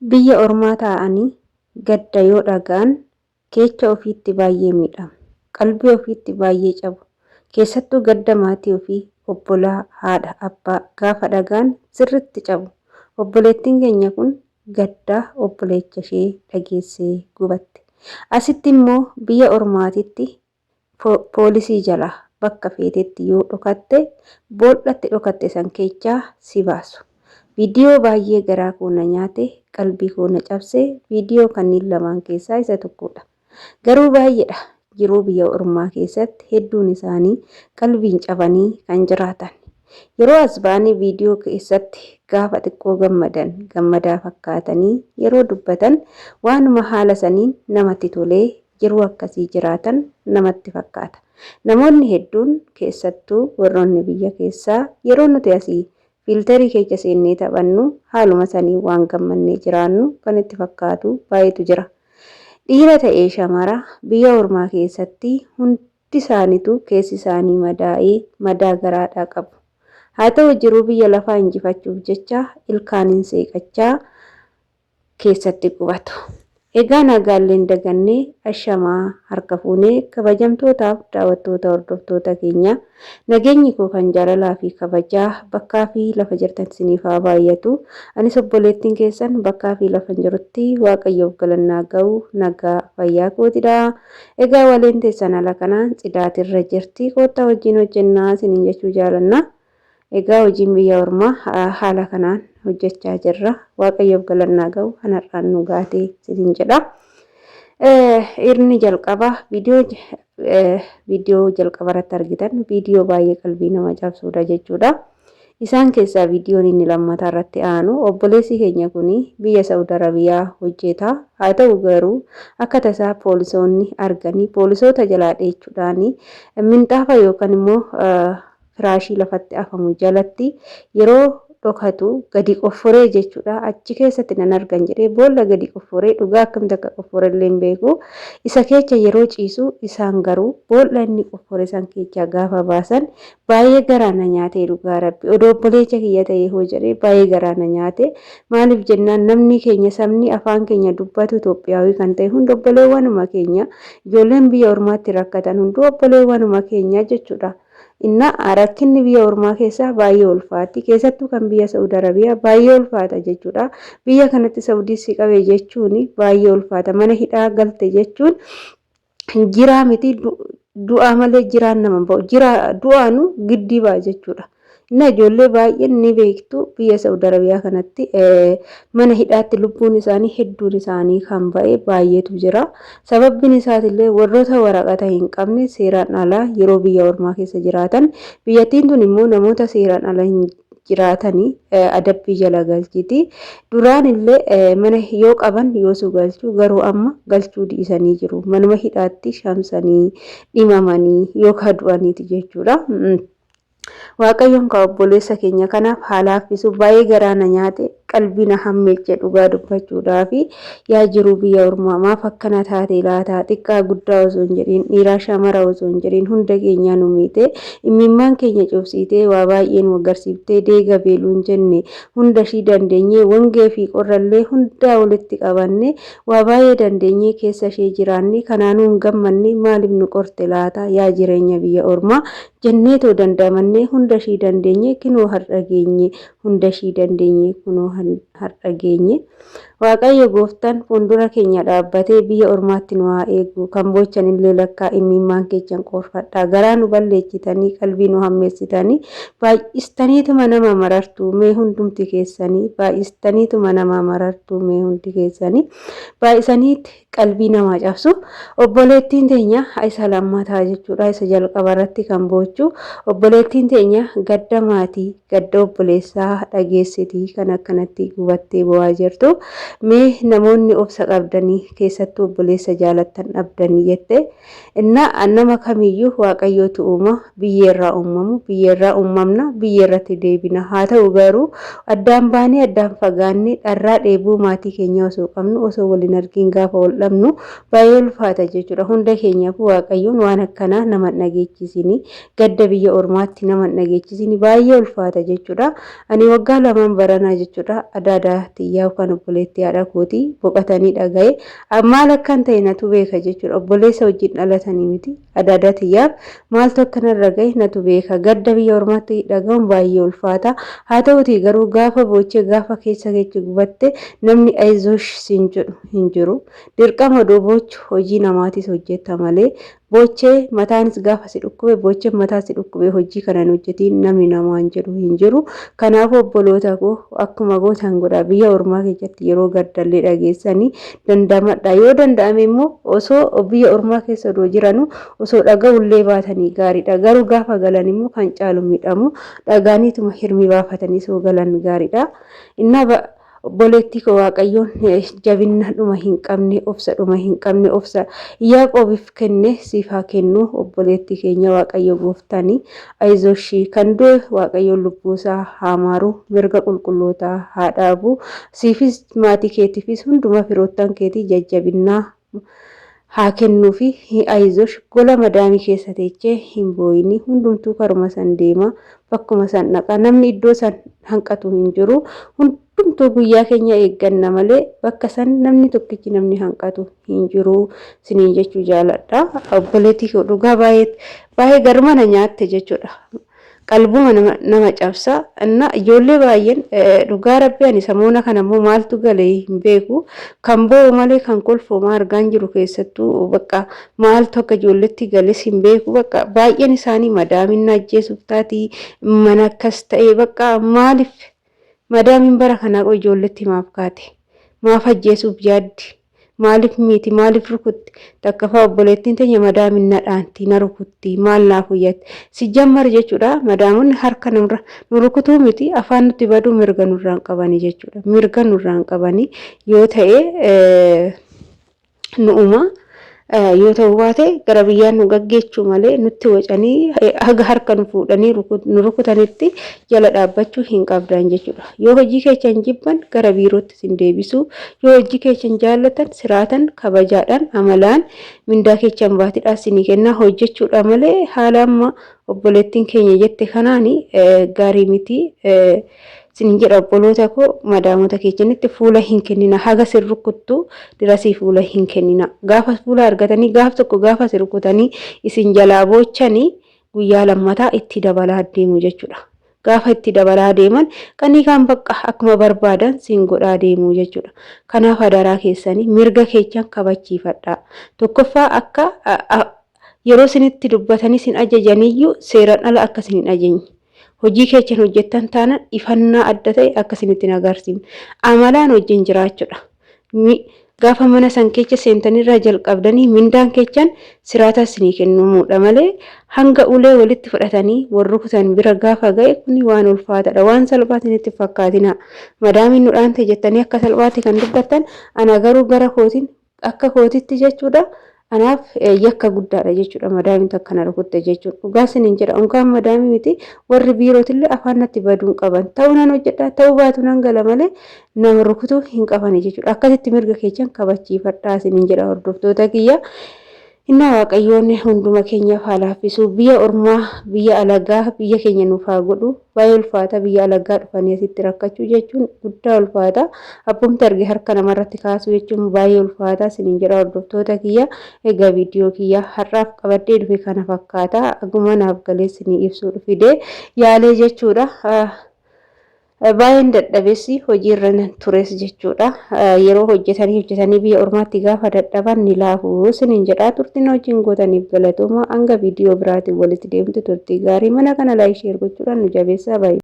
Biyya ormaa ta'anii gadda yoo dhagaan keecha ofiitti baay'ee miidhamu. Qalbii ofiitti baay'ee cabu. Keessattuu gadda maatii ofii obbolaa, haadha, abbaa gaafa dhagaan sirriitti cabu. Obboleettiin keenya kun gaddaa obboleettii ishee dhageessee gubatte. Asitti immoo biyya ormaatitti poolisii jalaa bakka feetetti yoo dhokatte boollatti dhokatte san keechaa si baasu. Viidiyoo baay'ee garaa koo na nyaate qalbii koo na cabse viidiyoo kanneen lamaan keessaa isa tokkodha. Garuu baay'eedha jiruu biyya ormaa keessatti hedduun isaanii qalbiin cabanii kan jiraatan. Yeroo as ba'anii viidiyoo keessatti gaafa xiqqoo gammadaa fakkaatanii yeroo dubbatan waanuma haala saniin namatti tolee jiruu akkasii jiraatan namatti fakkaata. Namoonni hedduun keessattuu warroonni biyya keessaa yeroo nuti asii fiiltarii keessa seennee taphannu haaluma sanii waan gammannee jiraannu kan itti fakkaatu baay'eetu jira. Dhiira ta'ee shamara biyya ormaa keessatti hundi isaaniitu keessi isaanii madaa'ee madaa garaadhaa qabu. Haa ta'u jiruu biyya lafaa injifachuuf jecha ilkaaniin seeqachaa keessatti qubatu. Egaa nagaalleen dagannee ashamaa harka fuunee kabajamtootaaf daawwattoota hordoftoota keenya nageenyi koo kan jaalalaa fi kabajaa bakkaa fi lafa jirtan isiniif haa baay'atu. Anis obboleettiin keessan bakkaa fi lafa jirutti waaqayyoof galannaa ga'u nagaa fayyaa kootidha. Egaa waleen teessan ala kanaan cidaatirra jirti koottaa wajjin hojjennaa isiniin jechuu jaalanna. Egaa hojiin biyya ormaa haala kanaan hojjechaa jirra. Waaqayyoof galannaa ga'u kanarraan nu gaatee isiniin jedha. Irni jalqaba viidiyoo jalqaba irratti argitan viidiyoo baay'ee qalbii nama cabsudha jechuudha. Isaan keessaa viidiyoon inni lammataa irratti aanu obboleessi keenya kun biyya Saawud Arabiyaa hojjeta. Haa ta'u garuu akka tasaa poolisoonni arganii poolisoota jalaa dheechuudhaan minxaafa yookaan immoo firaashii lafatti afamu jalatti yeroo dhokatu gadi qofforee jechuudha. Achi keessatti nan argan jedhee boolla gadi qofforee dhugaa akkamitti akka qoffore illee hin beeku. Isa keessa yeroo ciisu isaan garuu boolla inni qoffore san keessa gaafa baasan baay'ee garaa na nyaatee dhugaa rabbi. Odoo obboleessa kiyya ta'ee hoo jedhee baay'ee garaa na nyaate. Maaliif jennaan namni keenya sabni afaan keenya dubbatu Itoophiyaawii kan ta'e hundi obboleewwanuma keenya ijoolleen biyya ormaatti rakkatan hundi obboleewwanuma keenya jechuudha. Inna rakkinni biyya ormaa keessaa baay'ee ulfaati. Keessattuu kan biyya Saawud Arabiyaa baay'ee ulfaata jechuudha. Biyya kanatti Saawudii si qabe jechuun baay'ee ulfaata. Mana hidhaa galte jechuun jiraa miti du'aa malee jiraan nama ba'u. Du'aanu giddii ba'a jechuudha. Inna ijoollee baay'een ni beektu biyya Saawud Arabiyaa kanatti mana hidhaatti lubbuun isaanii hedduun isaanii kan ba'e baay'eetu jira. Sababbiin isaatillee warroota waraqata hin qabne seeraan alaa yeroo biyya ormaa keessa jiraatan biyyattiin tun immoo namoota seeraan alaa hin jiraatanii adabbii jala galchiti. Duraan illee mana yoo qaban yoo su galchuu garuu amma galchuu dhiisanii jiru. Manuma hidhaatti shamsanii dhimamanii yookaan du'aniiti jechuudha. Waaqayyoon ka obboleessa keenya kanaaf haala haffisu baay'ee garaa na nyaate qalbii na hammeeche dhugaa dubbachuudhaaf yaa jiru biyya ormaa maaf akkana taate laata xiqqaa guddaa osoo hin jedhin dhiiraa shamara osoo hin jedhin hunda keenya nu miite imimmaan keenya cobsiitee waa baay'ee nu agarsiiftee deega beeluu hin jenne hunda shii dandeenyee wangee fi qorrallee hundaa walitti qabanne waa baay'ee dandeenyee keessa ishee jiraanne kanaanuu hin gammanne maaliif nu qorte laata yaa jireenya biyya ormaa jenneetoo dandamannee hunda shii dandeenye kinoo har'a geenye hunda shii dandeenye kunoo har'a geenye. Waaqayyo gooftaan fuuldura keenya dhaabbatee biyya ormaatti nu haa eegu kan bochan illee lakkaa imimmaan keechan qoorfadhaa garaa nu balleessitanii qalbii nu hammeessitanii baay'istaniituma nama marartuu mee hundumti keessanii baay'istaniituma nama marartuu mee hundi keessanii baay'isaniitti qalbii nama cabsu obboleettiin teenya isa lammataa jechuudha. Isa jalqaba irratti kan bochu obboleettiin teenya gadda maatii gadda obboleessaa dhageessitii kan akkanatti gubattee bo'aa jirtu. Mee namoonni obsa qabdanii keessattuu obboleessa jaalattan dhabdanii jette inna nama kamiyyuu waaqayyootu uuma biyyeerraa uumamu biyyeerraa uumamna biyyeerratti deebina. Haa ta'u garuu addaan baanee addaan fagaannee dharraa dheebuu maatii keenya osoo qabnu osoo waliin argiin gaafa wal dhabnu baay'ee ulfaata jechuudha. Hunda keenyaaf waaqayyoon waan akkanaa nama dhageechisini gadda biyya ormaatti nama dhageechisini baay'ee ulfaata jechuudha. Ani waggaa lamaan baranaa jechuudha adaadaa xiyyaa kan obboleetti obboleettii haadha kootii boqotanii dhagaye maal akkan ta'e natu beeka jechuudha. Obboleessa wajjin dhalatanii miti adaadaatiyaaf maaltu akkanarra gahe natu beeka. Gadda biyya ormaatti dhagahuun baay'ee ulfaata. Haa ta'uti garuu gaafa boochee gaafa keessa keechi gubatte namni ayizoosh siin jedhu hin jiru. Dirqama boochuu hojii namaatis hojjetta malee boochee mataanis gaafa si dhukkube boochee mataa si dhukkube hojii kanan hojjetiin namni namaan jedhu hin jiru. Kanaafuu obboloota koo akkuma gootan godhaa biyya ormaa keessatti yeroo gaddallee dhageessanii dandamadha. Yoo danda'ame immoo osoo biyya ormaa keessa odoo jiranu osoo dhaga'ullee baatanii gaariidha. Garuu gaafa galan immoo kan caalu miidhamu dhagaaniituma hirmi baafatanii soo galan gaariidha. Obboleettii koo waaqayyoon jabina dhuma hin qabne obsa dhuma hin qabne obsa Yaaqoobiif kenne siif haa kennu. Obboleettii keenya waaqayyo gooftanii ayizooshii kan du'e waaqayyoon lubbuusaa haa maaru mirga qulqullootaa haa dhaabu. Siifis maatii keetiifis hunduma firoottan keetii jajjabinaa haa kennuufi ayizoosh gola madaamii keessa teechee hin booyini hundumtuu karuma san deema bakkuma san dhaqa namni iddoo san hanqatu hin jiru. Hundumtuu guyyaa keenya eegganna malee bakka san namni tokkichi namni hanqatu hin jiru siniin jechuu jaaladha. Obboleettii koo dhugaa baay'ee garmana nyaatte jechuudha. Qalbuma nama cabsa. Ijoollee baay'een dhugaa rabbi ani samuuna kana immoo maaltu galee hin beeku. Kan boo'u malee kan kolfoomaa argaan jiru keessattuu bakka maaltu akka ijoolletti gales hin beeku. Bakka baay'een isaanii madaamin ajjeesuuf taati mana akkas ta'e bakka maaliif madaamin bara kanaa qo ijoolletti maaf kaate maaf ajjeesuuf yaaddi maaliif miti maaliif rukutti takkafaa obboleettiin teenya madaamin nadhaanti na rukutti maal naaf uyyatti si jammar jechuudha. Madaamun harka nu rukutuu miti afaan nutti baduu mirga nurraan qabanii jechuudha. Mirga nurraan qabanii yoo ta'e nu'uma yoo ta'u baate gara biyyaan nu gaggeechuu malee nutti wacanii haga harka nu fuudhanii nu rukutanitti jala dhaabbachuu hin qabdan jechuudha. Yoo hojii keechan jibban gara biirootti sin deebisu yoo hojii keechan jaallatan siraatan kabajaadhaan amalaan mindaa keechan baatidhaan sinii kennaa hojjechuudha malee haala amma obboleettiin keenya jette kanaani gaarii miti. Sinin jedha obboloota koo madaamota keechanitti fuula hin kennina haga sin rukuttu dirasii fuula hin kennina. Gaafa fuula argatanii gaaf tokko gaafa sin rukutanii isin jalaa boochanii guyyaa lammataa itti dabalaa deemu jechuudha. Gaafa itti dabalaa deeman qanii kan bakka akkuma barbaadan sin godhaa deemu jechuudha. Kanaaf hadaraa keessanii mirga keechan kabachiifadhaa. Tokkoffaa akka yeroo sinitti dubbatanii sin ajajaniyyuu seeraan ala akka sin hin ajajne. Hojii keechan hojjettan taanaan ifannaa adda ta'e akkasinitti agarsiifne amalaan wajjin jiraachuudha. Gaafa mana san keessa seentanirraa jalqabdanii mindaan keechan siraata isinii kennamuudha malee hanga ulee walitti fudhatanii warri kutan bira gaafa ga'e kuni waan ulfaataadha. Waan salphaatti itti fakkaatina. Madaamin nudhaan ta'e jettanii akka salphaatti kan dubbattan ana garuu gara kootiin akka kootitti jechuudha. Anaaf yakka guddaadha jechuudha. Madaamin akkana rukutte jechuudha. Dhugaa sinin jedha unkaan madaamii miti warri biirootillee afaan natti baduun qaban ta'uu nan hojjedha ta'uu baatu nan gala malee nama rukutuu hin qabani jechuudha. Akkasitti mirga keechan kabachiifadhaa sinin jedha hordoftoota kiyya. Inna waaqayyoon hunduma keenyaaf haa laaffisu. Biyya ormaa biyya alagaa biyya keenya nuuf haa godhu. Baay'ee ulfaata biyya alagaa dhufanii asitti rakkachuu jechuun guddaa ulfaata. Abbumti arge harka namarratti kaasuu jechuun baay'ee ulfaata sinin jedha hordoftoota kiyya. Egaa viidiyoo kiyya har'aaf qabadhee dhufe kana fakkaata. Aguma naaf galeessinii ibsuu dhufidee yaalee jechuudha. Baay'een dadhabeessi hojiirra nan tures jechuudha. Yeroo hojjetanii biyya ormaatti gaafa dadhaban ni laafu sinin jedha. Turtiin hojiin gootaniif galatooma hanga viidiyoo biraatiin walitti deemtu turtii gaarii mana kana laayik sheer gochuudhaan nu jabeessaa baay'ee.